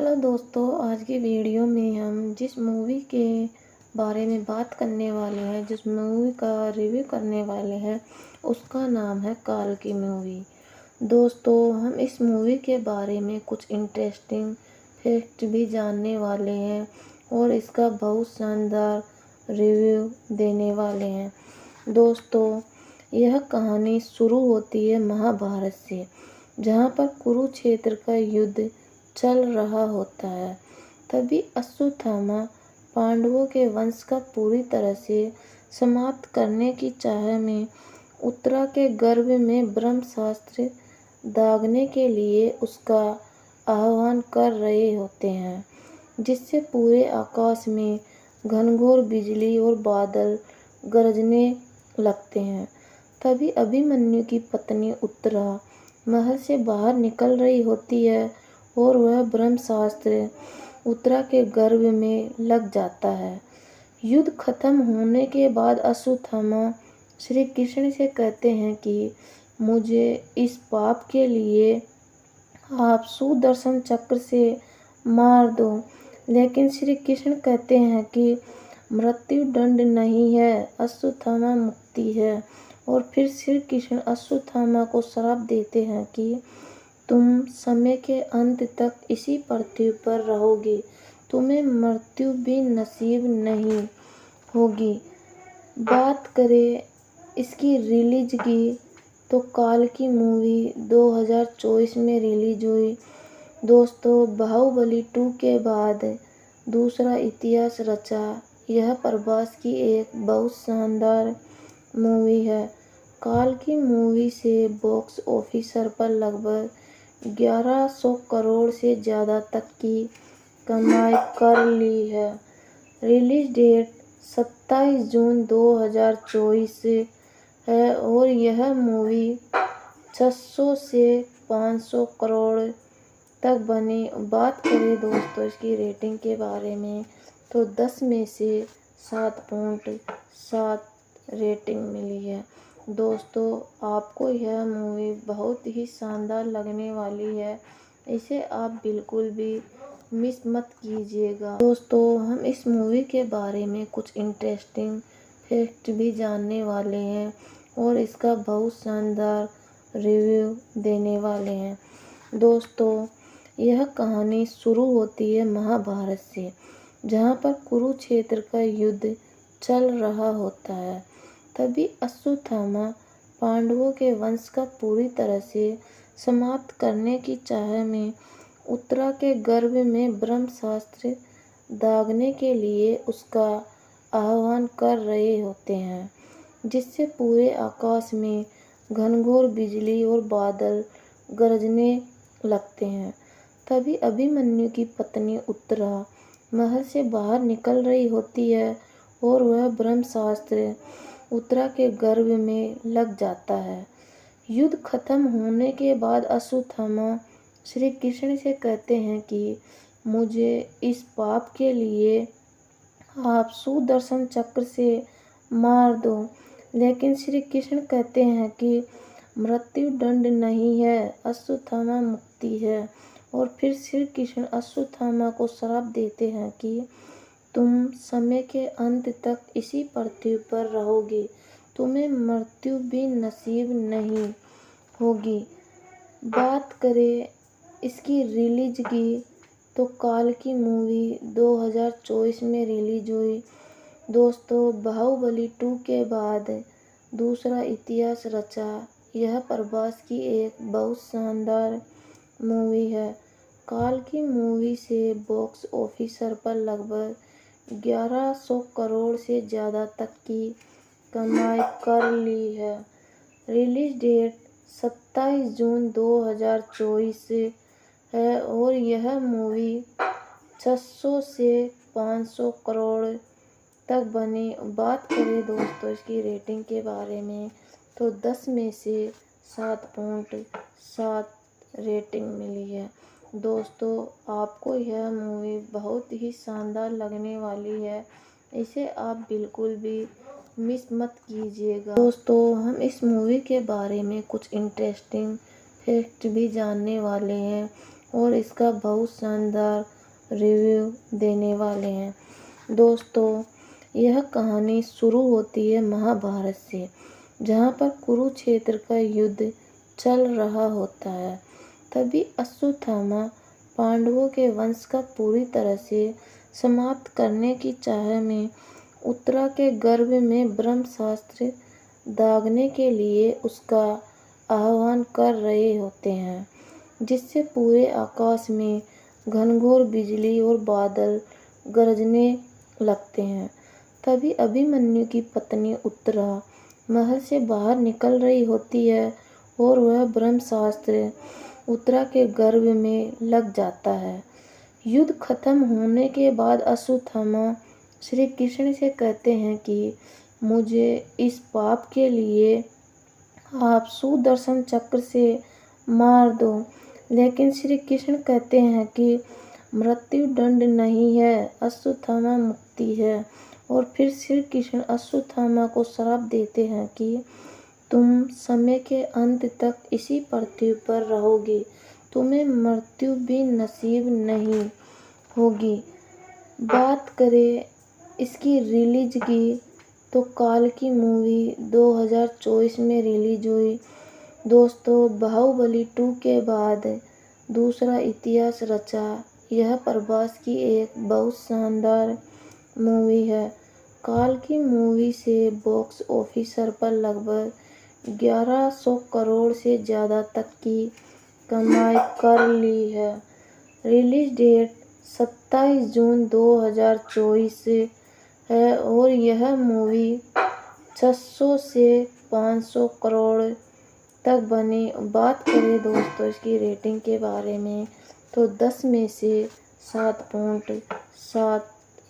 Hello दोस्तों, आज की वीडियो में हम जिस मूवी के बारे में बात करने वाले हैं, जिस मूवी का रिव्यू करने वाले हैं, उसका नाम है काल की मूवी। दोस्तों, हम इस मूवी के बारे में कुछ इंटरेस्टिंग फैक्ट भी जानने वाले हैं और इसका बहुत शानदार रिव्यू देने वाले हैं। दोस्तों, यह कहानी शुरू होती है महाभारत से, जहाँ पर कुरुक्षेत्र का युद्ध चल रहा होता है। तभी अश्वत्थामा पांडवों के वंश का पूरी तरह से समाप्त करने की चाह में उत्तरा के गर्भ में ब्रह्मास्त्र दागने के लिए उसका आह्वान कर रहे होते हैं, जिससे पूरे आकाश में घनघोर बिजली और बादल गरजने लगते हैं। तभी अभिमन्यु की पत्नी उत्तरा महल से बाहर निकल रही होती है और वह ब्रह्मास्त्र उत्तरा के गर्भ में लग जाता है। युद्ध खत्म होने के बाद अश्वत्थामा श्री कृष्ण से कहते हैं कि मुझे इस पाप के लिए आप सुदर्शन चक्र से मार दो, लेकिन श्री कृष्ण कहते हैं कि मृत्यु दंड नहीं है, अश्वत्थामा मुक्ति है। और फिर श्री कृष्ण अश्वत्थामा को श्राप देते हैं कि तुम समय के अंत तक इसी पृथ्वी पर रहोगे, तुम्हें मृत्यु भी नसीब नहीं होगी। बात करें इसकी रिलीज की, तो काल की मूवी 2024 में रिलीज हुई। दोस्तों, बाहुबली 2 के बाद दूसरा इतिहास रचा यह प्रभास की एक बहुत शानदार मूवी है। काल की मूवी से बॉक्स ऑफिस पर लगभग 1100 करोड़ से ज़्यादा तक की कमाई कर ली है। रिलीज डेट 27 जून 2024 है और यह मूवी 600 से 500 करोड़ तक बनी। बात करें दोस्तों इसकी रेटिंग के बारे में, तो 10 में से 7.7 रेटिंग मिली है। दोस्तों, आपको यह मूवी बहुत ही शानदार लगने वाली है, इसे आप बिल्कुल भी मिस मत कीजिएगा। दोस्तों, हम इस मूवी के बारे में कुछ इंटरेस्टिंग फैक्ट भी जानने वाले हैं और इसका बहुत शानदार रिव्यू देने वाले हैं। दोस्तों, यह कहानी शुरू होती है महाभारत से, जहाँ पर कुरुक्षेत्र का युद्ध चल रहा होता है। तभी अश्वत्थामा पांडवों के वंश का पूरी तरह से समाप्त करने की चाह में उत्तरा के गर्भ में ब्रह्मास्त्र दागने के लिए उसका आह्वान कर रहे होते हैं, जिससे पूरे आकाश में घनघोर बिजली और बादल गरजने लगते हैं। तभी अभिमन्यु की पत्नी उत्तरा महल से बाहर निकल रही होती है और वह ब्रह्मास्त्र उत्तरा के गर्भ में लग जाता है। युद्ध खत्म होने के बाद अश्वत्थामा श्री कृष्ण से कहते हैं कि मुझे इस पाप के लिए आप सुदर्शन चक्र से मार दो, लेकिन श्री कृष्ण कहते हैं कि मृत्यु दंड नहीं है, अश्वत्थामा मुक्ति है। और फिर श्री कृष्ण अश्वत्थामा को श्राप देते हैं कि तुम समय के अंत तक इसी पृथ्वी पर रहोगे, तुम्हें मृत्यु भी नसीब नहीं होगी। बात करें इसकी रिलीज की, तो काल की मूवी 2024 में रिलीज हुई। दोस्तों, बाहुबली 2 के बाद दूसरा इतिहास रचा यह प्रभास की एक बहुत शानदार मूवी है। काल की मूवी से बॉक्स ऑफिस पर लगभग 1100 करोड़ से ज़्यादा तक की कमाई कर ली है। रिलीज डेट 27 जून 2024 है और यह मूवी 600 से 500 करोड़ तक बनी। बात करें दोस्तों इसकी रेटिंग के बारे में, तो 10 में से 7.7 रेटिंग मिली है। दोस्तों, आपको यह मूवी बहुत ही शानदार लगने वाली है, इसे आप बिल्कुल भी मिस मत कीजिएगा। दोस्तों, हम इस मूवी के बारे में कुछ इंटरेस्टिंग फैक्ट भी जानने वाले हैं और इसका बहुत शानदार रिव्यू देने वाले हैं। दोस्तों, यह कहानी शुरू होती है महाभारत से, जहाँ पर कुरुक्षेत्र का युद्ध चल रहा होता है। तभी अश्वत्थामा पांडवों के वंश का पूरी तरह से समाप्त करने की चाह में उत्तरा के गर्भ में ब्रह्मास्त्र दागने के लिए उसका आह्वान कर रहे होते हैं, जिससे पूरे आकाश में घनघोर बिजली और बादल गरजने लगते हैं। तभी अभिमन्यु की पत्नी उत्तरा महल से बाहर निकल रही होती है और वह ब्रह्मास्त्र उत्तरा के गर्भ में लग जाता है। युद्ध खत्म होने के बाद अश्वत्थामा श्री कृष्ण से कहते हैं कि मुझे इस पाप के लिए आप सुदर्शन चक्र से मार दो, लेकिन श्री कृष्ण कहते हैं कि मृत्यु दंड नहीं है, अश्वत्थामा मुक्ति है। और फिर श्री कृष्ण अश्वत्थामा को श्राप देते हैं कि तुम समय के अंत तक इसी पृथ्वी पर रहोगे, तुम्हें मृत्यु भी नसीब नहीं होगी। बात करें इसकी रिलीज की, तो काल की मूवी 2024 में रिलीज हुई। दोस्तों, बाहुबली 2 के बाद दूसरा इतिहास रचा यह प्रभास की एक बहुत शानदार मूवी है। काल की मूवी से बॉक्स ऑफिस पर लगभग 1100 करोड़ से ज़्यादा तक की कमाई कर ली है। रिलीज डेट 27 जून 2024 है और यह मूवी 600 से 500 करोड़ तक बनी। बात करें दोस्तों इसकी रेटिंग के बारे में, तो 10 में से 7.7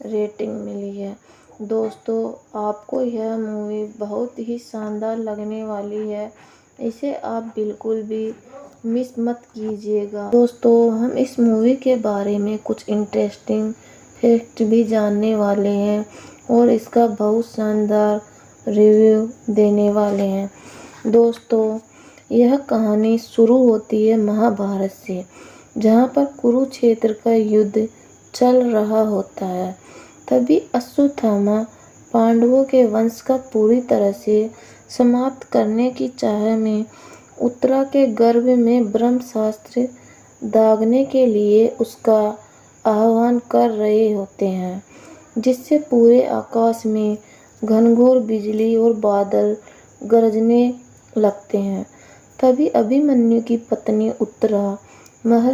रेटिंग मिली है। दोस्तों, आपको यह मूवी बहुत ही शानदार लगने वाली है, इसे आप बिल्कुल भी मिस मत कीजिएगा। दोस्तों, हम इस मूवी के बारे में कुछ इंटरेस्टिंग फैक्ट भी जानने वाले हैं और इसका बहुत शानदार रिव्यू देने वाले हैं। दोस्तों, यह कहानी शुरू होती है महाभारत से, जहाँ पर कुरुक्षेत्र का युद्ध चल रहा होता है। तभी अश्वत्थामा पांडवों के वंश का पूरी तरह से समाप्त करने की चाह में उत्तरा के गर्भ में ब्रह्मास्त्र दागने के लिए उसका आह्वान कर रहे होते हैं, जिससे पूरे आकाश में घनघोर बिजली और बादल गरजने लगते हैं। तभी अभिमन्यु की पत्नी उत्तरा महल